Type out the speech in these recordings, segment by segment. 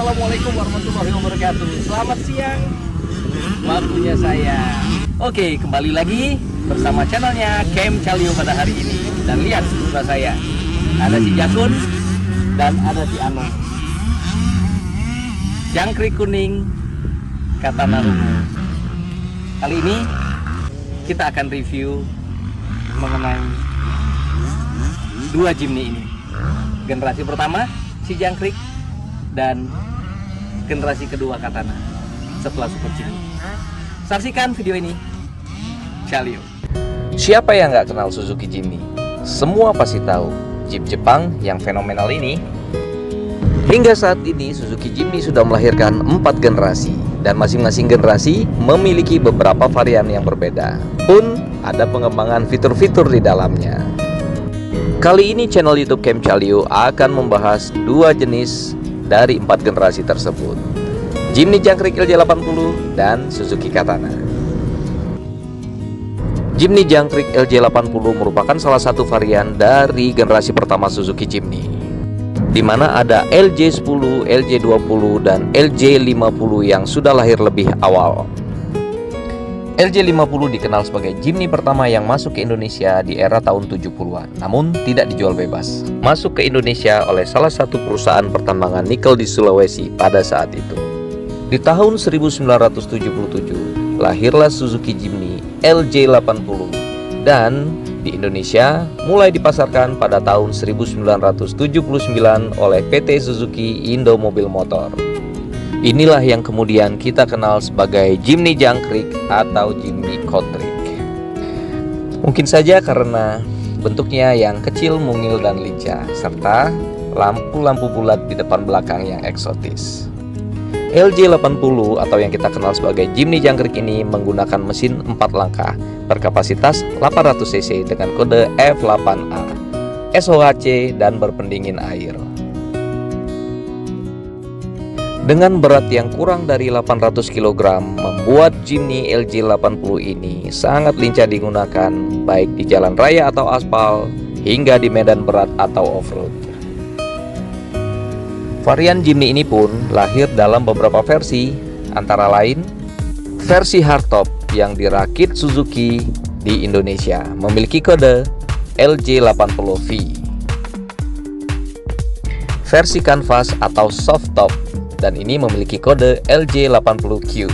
Assalamualaikum warahmatullahi wabarakatuh. Selamat siang, waktunya saya. Oke, kembali lagi bersama channelnya Camp Chalio pada hari ini. Dan lihat sebelah saya, ada si Jakun dan ada si Ano. Jangkrik kuning, katana ungu. Kali ini kita akan review mengenai dua Jimny ini. Generasi pertama si Jangkrik dan generasi kedua katana setelah Super Jimny. Saksikan video ini. Chalio. Siapa yang nggak kenal Suzuki Jimny? Semua pasti tahu Jeep Jepang yang fenomenal ini. Hingga saat ini Suzuki Jimny sudah melahirkan 4 generasi, dan masing-masing generasi memiliki beberapa varian yang berbeda. Pun ada pengembangan fitur-fitur di dalamnya. Kali ini channel YouTube Camp Chalio akan membahas dua jenis dari 4 generasi tersebut, Jimny Jangkrik LJ80 dan Suzuki Katana. Jimny Jangkrik LJ80 merupakan salah satu varian dari generasi pertama Suzuki Jimny, di mana ada LJ10, LJ20, dan LJ50 yang sudah lahir lebih awal. LJ50 dikenal sebagai Jimny pertama yang masuk ke Indonesia di era tahun 70-an, namun tidak dijual bebas. Masuk ke Indonesia oleh salah satu perusahaan pertambangan nikel di Sulawesi pada saat itu. Di tahun 1977, lahirlah Suzuki Jimny LJ80, dan di Indonesia mulai dipasarkan pada tahun 1979 oleh PT Suzuki Indo Mobil Motor. Inilah yang kemudian kita kenal sebagai Jimny Jangkrik atau Jimny Kotrik. Mungkin saja karena bentuknya yang kecil, mungil, dan lincah, serta lampu-lampu bulat di depan belakang yang eksotis. LJ80 atau yang kita kenal sebagai Jimny Jangkrik ini menggunakan mesin 4 langkah berkapasitas 800 cc dengan kode F8A, SOHC, dan berpendingin air. Dengan berat yang kurang dari 800 kg, membuat Jimny LJ80 ini sangat lincah digunakan baik di jalan raya atau aspal hingga di medan berat atau off-road. Varian Jimny ini pun lahir dalam beberapa versi, antara lain versi hardtop yang dirakit Suzuki di Indonesia memiliki kode LJ80V, versi kanvas atau softtop, dan ini memiliki kode LJ80Q.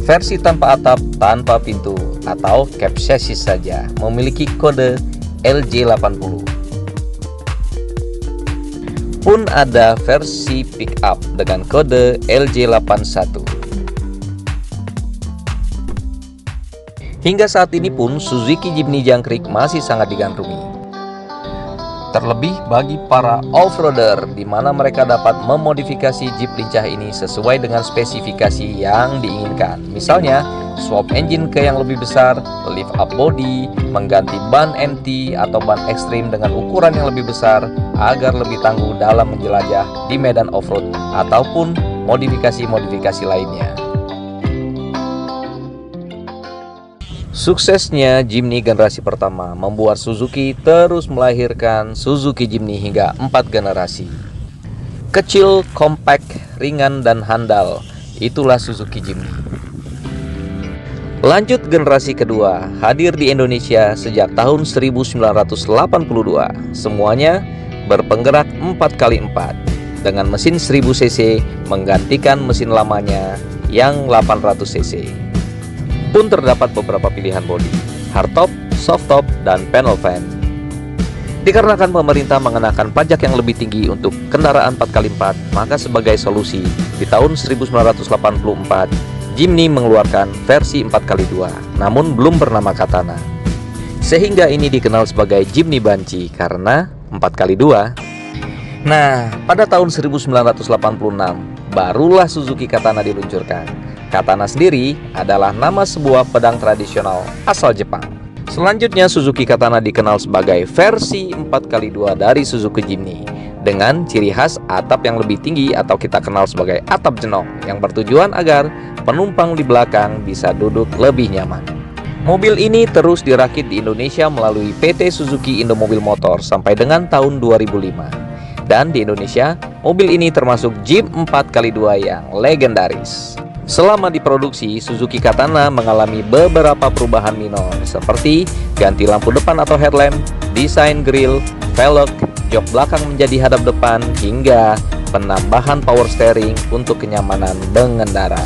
Versi tanpa atap, tanpa pintu, atau cab chassis saja memiliki kode LJ80. Pun ada versi pickup dengan kode LJ81. Hingga saat ini pun Suzuki Jimny Jangkrik masih sangat digandrungi. Terlebih bagi para off-roader, di mana mereka dapat memodifikasi Jeep lincah ini sesuai dengan spesifikasi yang diinginkan. Misalnya, swap engine ke yang lebih besar, lift up body, mengganti ban MT atau ban ekstrim dengan ukuran yang lebih besar agar lebih tangguh dalam menjelajah di medan off-road, ataupun modifikasi-modifikasi lainnya. Suksesnya Jimny generasi pertama membuat Suzuki terus melahirkan Suzuki Jimny hingga 4 generasi. Kecil, kompak, ringan, dan handal, itulah Suzuki Jimny. Lanjut generasi kedua, hadir di Indonesia sejak tahun 1982. Semuanya berpenggerak 4x4 dengan mesin 1000 cc menggantikan mesin lamanya yang 800 cc. Pun terdapat beberapa pilihan bodi, hardtop, softtop, dan panel van. Dikarenakan pemerintah mengenakan pajak yang lebih tinggi untuk kendaraan 4x4, maka sebagai solusi, di tahun 1984, Jimny mengeluarkan versi 4x2, namun belum bernama Katana. Sehingga ini dikenal sebagai Jimny Banci karena 4x2. Nah, pada tahun 1986, barulah Suzuki Katana diluncurkan. Katana sendiri adalah nama sebuah pedang tradisional asal Jepang. Selanjutnya Suzuki Katana dikenal sebagai versi 4x2 dari Suzuki Jimny, dengan ciri khas atap yang lebih tinggi atau kita kenal sebagai atap jenong, yang bertujuan agar penumpang di belakang bisa duduk lebih nyaman. Mobil ini terus dirakit di Indonesia melalui PT Suzuki Indo Mobil Motor sampai dengan tahun 2005. Dan di Indonesia, mobil ini termasuk Jeep 4x2 yang legendaris. Selama diproduksi, Suzuki Katana mengalami beberapa perubahan minor seperti ganti lampu depan atau headlamp, desain grill, velg, jok belakang menjadi hadap depan, hingga penambahan power steering untuk kenyamanan pengendara.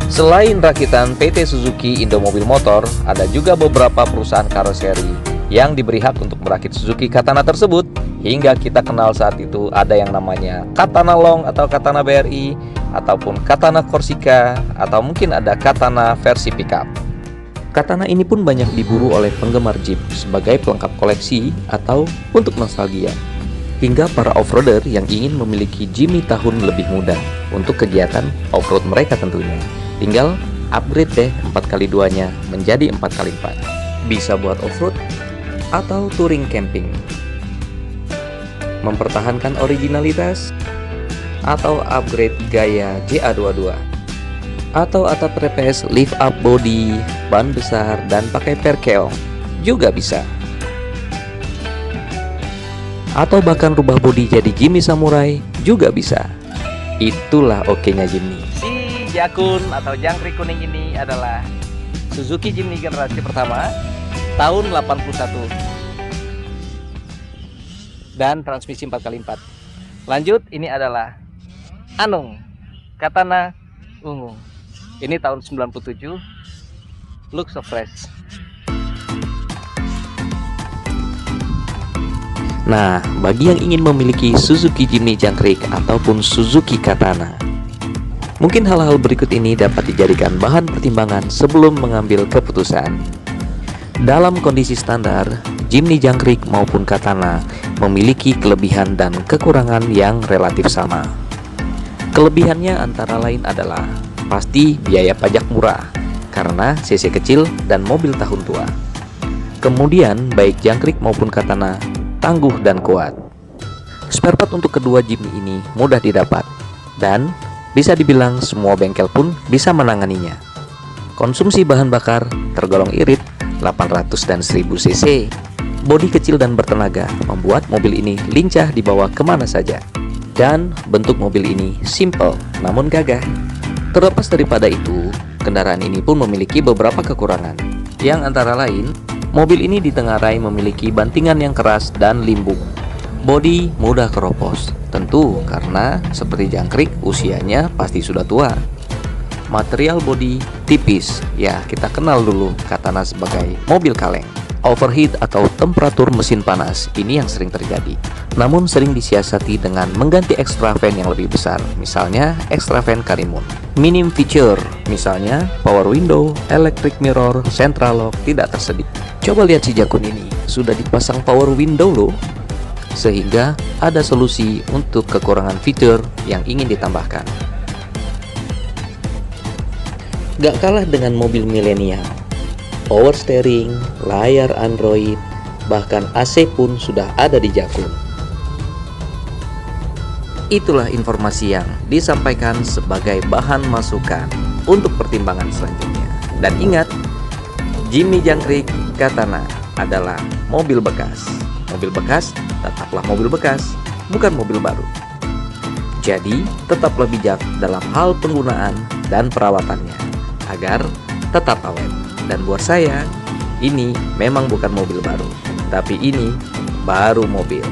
Selain rakitan PT Suzuki Indomobil Motor, ada juga beberapa perusahaan karoseri yang diberi hak untuk merakit Suzuki Katana tersebut. Hingga kita kenal saat itu ada yang namanya Katana Long atau Katana BRI, ataupun Katana Corsica, atau mungkin ada Katana versi pickup. Katana ini pun banyak diburu oleh penggemar Jeep sebagai pelengkap koleksi atau untuk nostalgia. Hingga para off-roader yang ingin memiliki Jimny tahun lebih muda untuk kegiatan off-road mereka tentunya. Tinggal upgrade deh 4x2-nya menjadi 4x4. Bisa buat off-road atau touring camping. Mempertahankan originalitas atau upgrade gaya JA22, atau atap trapeze lift up body, ban besar dan pakai perkeong juga bisa. Atau bahkan rubah bodi jadi Jimny Samurai juga bisa. Itulah oke-nya Jimny. Si Jakun atau jangkrik kuning ini adalah Suzuki Jimny generasi pertama tahun 81 dan transmisi 4x4. Lanjut, ini adalah Anung Katana ungu. Ini tahun 97, look so fresh. Nah, bagi yang ingin memiliki Suzuki Jimny jangkrik ataupun Suzuki Katana, mungkin hal-hal berikut ini dapat dijadikan bahan pertimbangan sebelum mengambil keputusan. Dalam kondisi standar, Jimny jangkrik maupun Katana memiliki kelebihan dan kekurangan yang relatif sama. Kelebihannya antara lain adalah pasti biaya pajak murah karena cc kecil dan mobil tahun tua. Kemudian baik jangkrik maupun Katana tangguh dan kuat. Spare part untuk kedua Jimny ini mudah didapat dan bisa dibilang semua bengkel pun bisa menanganinya. Konsumsi bahan bakar tergolong irit 800 dan 1000 cc. Bodi kecil dan bertenaga membuat mobil ini lincah dibawa kemana saja. Dan bentuk mobil ini simple namun gagah. Terlepas daripada itu, kendaraan ini pun memiliki beberapa kekurangan, yang antara lain, mobil ini ditengarai memiliki bantingan yang keras dan limbung. Bodi mudah keropos, tentu karena seperti jangkrik usianya pasti sudah tua. Material bodi tipis, ya kita kenal dulu Katana sebagai mobil kaleng. Overheat atau temperatur mesin panas, ini yang sering terjadi. Namun sering disiasati dengan mengganti extra fan yang lebih besar, misalnya extra fan Karimun. Minim feature, misalnya power window, electric mirror, central lock tidak tersedia. Coba lihat si Jakun ini, sudah dipasang power window loh. Sehingga ada solusi untuk kekurangan fitur yang ingin ditambahkan. Gak kalah dengan mobil milenial, power steering, layar Android, bahkan AC pun sudah ada di Jakun. Itulah informasi yang disampaikan sebagai bahan masukan untuk pertimbangan selanjutnya. Dan ingat, Jimny jangkrik Katana adalah mobil bekas. Mobil bekas tetaplah mobil bekas, bukan mobil baru. Jadi, tetaplah bijak dalam hal penggunaan dan perawatannya agar tetap awet. Dan buat saya, ini memang bukan mobil baru, tapi ini baru mobil.